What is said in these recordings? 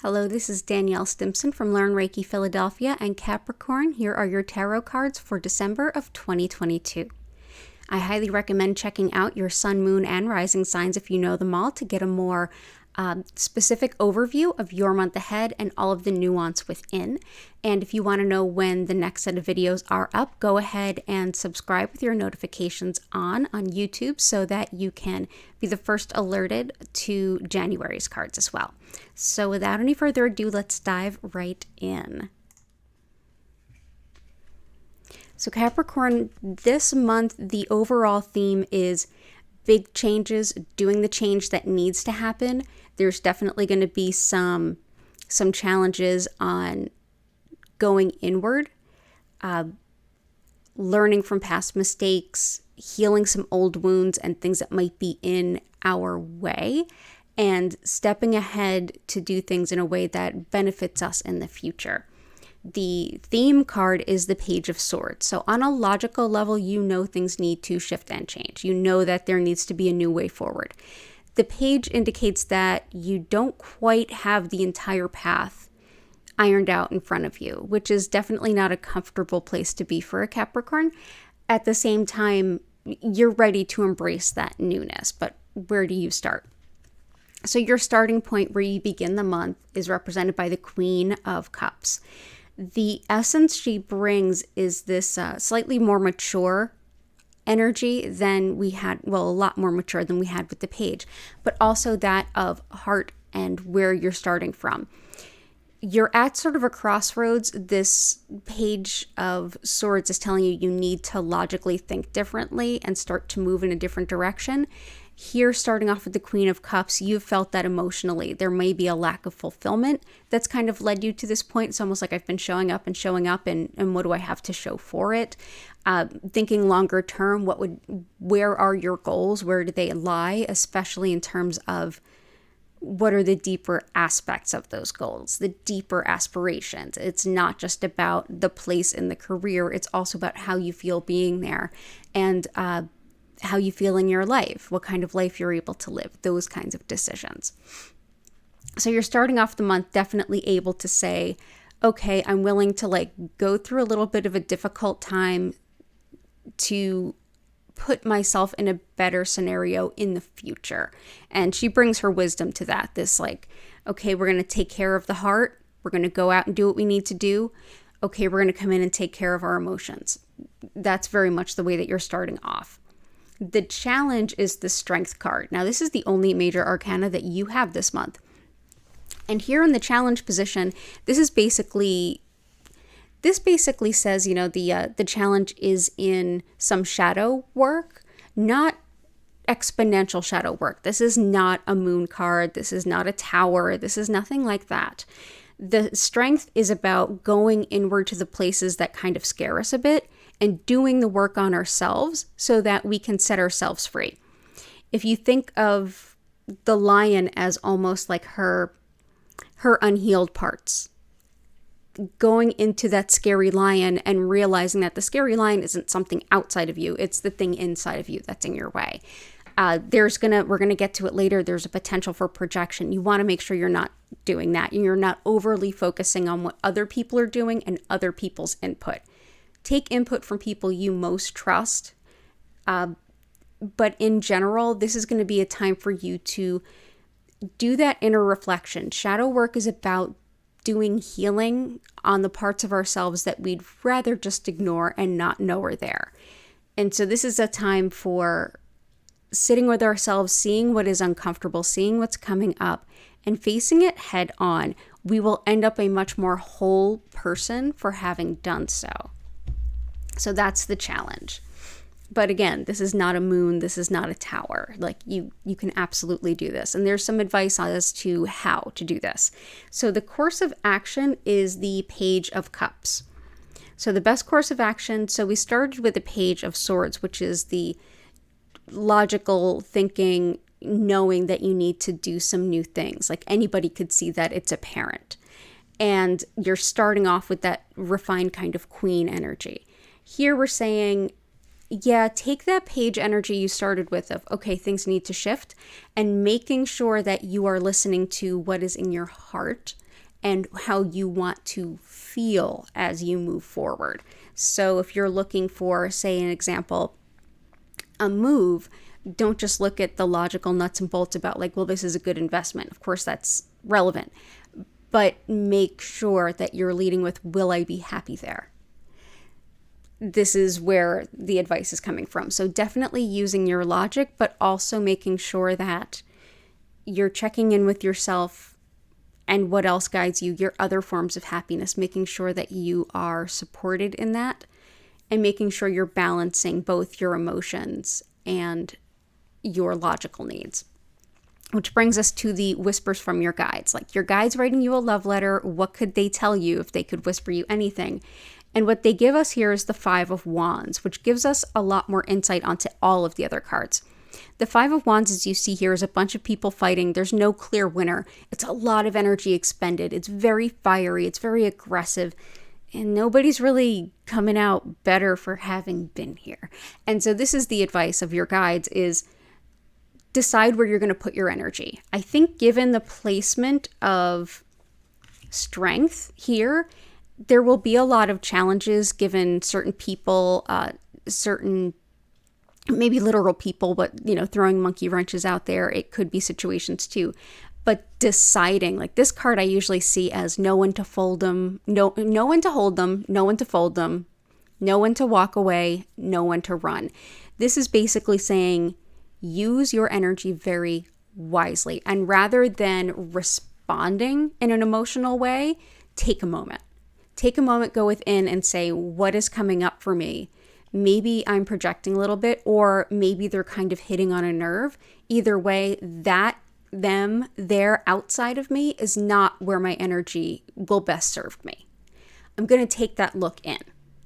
Hello, this is DanielleStimpson from Learn Reiki Philadelphia and Capricorn. Here are your tarot cards for December of 2022. I highly recommend checking out your sun, moon, and rising signs if you know them all to get a more specific overview of your month ahead and all of the nuance within. And if you want to know when the next set of videos are up, go ahead and subscribe with your notifications on YouTube so that you can be the first alerted to January's cards as well. So without any further ado, let's dive right in. So Capricorn, this month, the overall theme is big changes, doing the change that needs to happen. There's definitely going to be some challenges on going inward, learning from past mistakes, healing some old wounds and things that might be in our way, and stepping ahead to do things in a way that benefits us in the future. The theme card is the Page of Swords. So on a logical level, you know things need to shift and change. You know that there needs to be a new way forward. The page indicates that you don't quite have the entire path ironed out in front of you, which is definitely not a comfortable place to be for a Capricorn. At the same time, you're ready to embrace that newness, but where do you start? So your starting point where you begin the month is represented by the Queen of Cups. The essence she brings is this slightly more mature energy than we had, well, a lot more mature than we had with the page, but also that of heart and where you're starting from. You're at sort of a crossroads. This Page of Swords is telling you need to logically think differently and start to move in a different direction. Here, starting off with the Queen of Cups, you've felt that emotionally. There may be a lack of fulfillment that's kind of led you to this point. It's almost like I've been showing up, and what do I have to show for it? Thinking longer term, where are your goals? Where do they lie? Especially in terms of what are the deeper aspects of those goals, the deeper aspirations. It's not just about the place in the career. It's also about how you feel being there and how you feel in your life, what kind of life you're able to live, those kinds of decisions. So you're starting off the month definitely able to say, okay, I'm willing to go through a little bit of a difficult time to put myself in a better scenario in the future. And she brings her wisdom to that. This okay, we're going to take care of the heart. We're going to go out and do what we need to do. Okay, we're going to come in and take care of our emotions. That's very much the way that you're starting off. The challenge is the Strength card. Now, this is the only major arcana that you have this month. And here in the challenge position, this basically says, the challenge is in some shadow work, not exponential shadow work. This is not a moon card. This is not a tower. This is nothing like that. The Strength is about going inward to the places that kind of scare us a bit and doing the work on ourselves so that we can set ourselves free. If you think of the lion as almost like her unhealed parts, going into that scary lion and realizing that the scary lion isn't something outside of you, it's the thing inside of you that's in your way. We're gonna get to it later. There's a potential for projection. You want to make sure you're not doing that. You're not overly focusing on what other people are doing and other people's input. Take input from people you most trust. But in general, this is going to be a time for you to do that inner reflection. Shadow work is about doing healing on the parts of ourselves that we'd rather just ignore and not know are there. And so this is a time for sitting with ourselves, seeing what is uncomfortable, seeing what's coming up, and facing it head on. We will end up a much more whole person for having done so. So that's the challenge. But again, this is not a moon. This is not a tower. You can absolutely do this. And there's some advice as to how to do this. So the course of action is the Page of Cups. So the best course of action, so we started with the Page of Swords, which is the logical thinking, knowing that you need to do some new things. Anybody could see that, it's apparent. And you're starting off with that refined kind of queen energy. Here we're saying, yeah, take that page energy you started with of, okay, things need to shift, and making sure that you are listening to what is in your heart and how you want to feel as you move forward. So if you're looking for, say, an example, a move, don't just look at the logical nuts and bolts about like, well, this is a good investment. Of course, that's relevant, but make sure that you're leading with, will I be happy there? This is where the advice is coming from. So definitely using your logic, but also making sure that you're checking in with yourself and what else guides you, your other forms of happiness, making sure that you are supported in that, and making sure you're balancing both your emotions and your logical needs. Which brings us to the whispers from your guides. Like, your guides writing you a love letter, what could they tell you if they could whisper you anything? And what they give us here is the Five of Wands, which gives us a lot more insight onto all of the other cards. The Five of Wands, as you see here, is a bunch of people fighting. There's no clear winner. It's a lot of energy expended. It's very fiery. It's very aggressive. And nobody's really coming out better for having been here. And so this is the advice of your guides, is decide where you're going to put your energy. I think given the placement of strength here, there will be a lot of challenges given certain people, certain maybe literal people, but, you know, throwing monkey wrenches out there. It could be situations too. But deciding, like this card I usually see as know when to fold them, know when to hold them, know when to fold them, know when to walk away, know when to run. This is basically saying use your energy very wisely. And rather than responding in an emotional way, take a moment. Take a moment, go within and say, what is coming up for me? Maybe I'm projecting a little bit, or maybe they're kind of hitting on a nerve. Either way, they're outside of me is not where my energy will best serve me. I'm going to take that look in.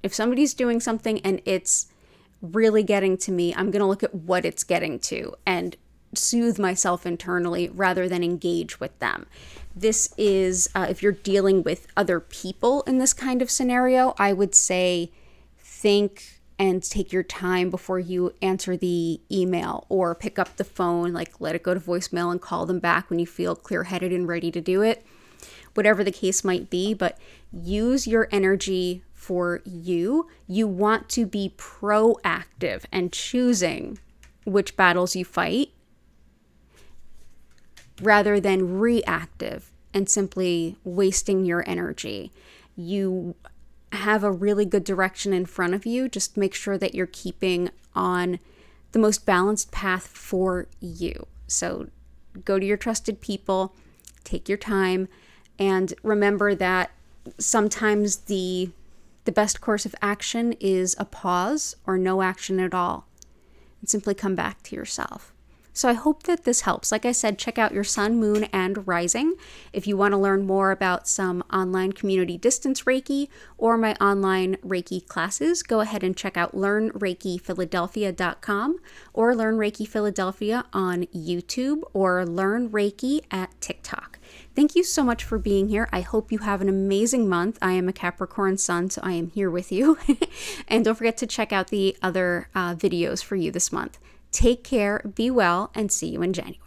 If somebody's doing something and it's really getting to me, I'm going to look at what it's getting to and soothe myself internally rather than engage with them. This is, if you're dealing with other people in this kind of scenario, I would say think and take your time before you answer the email or pick up the phone, like let it go to voicemail and call them back when you feel clear-headed and ready to do it. Whatever the case might be, but use your energy for you. You want to be proactive and choosing which battles you fight rather than reactive and simply wasting your energy. You have a really good direction in front of you. Just make sure that you're keeping on the most balanced path for you. So go to your trusted people, take your time, and remember that sometimes the best course of action is a pause or no action at all, and simply come back to yourself. So I hope that this helps. Like I said, check out your sun, moon, and rising. If you want to learn more about some online community distance Reiki or my online Reiki classes, go ahead and check out LearnReikiPhiladelphia.com or Learn Reiki Philadelphia on YouTube or Learn Reiki at TikTok. Thank you so much for being here. I hope you have an amazing month. I am a Capricorn sun, so I am here with you. And don't forget to check out the other videos for you this month. Take care, be well, and see you in January.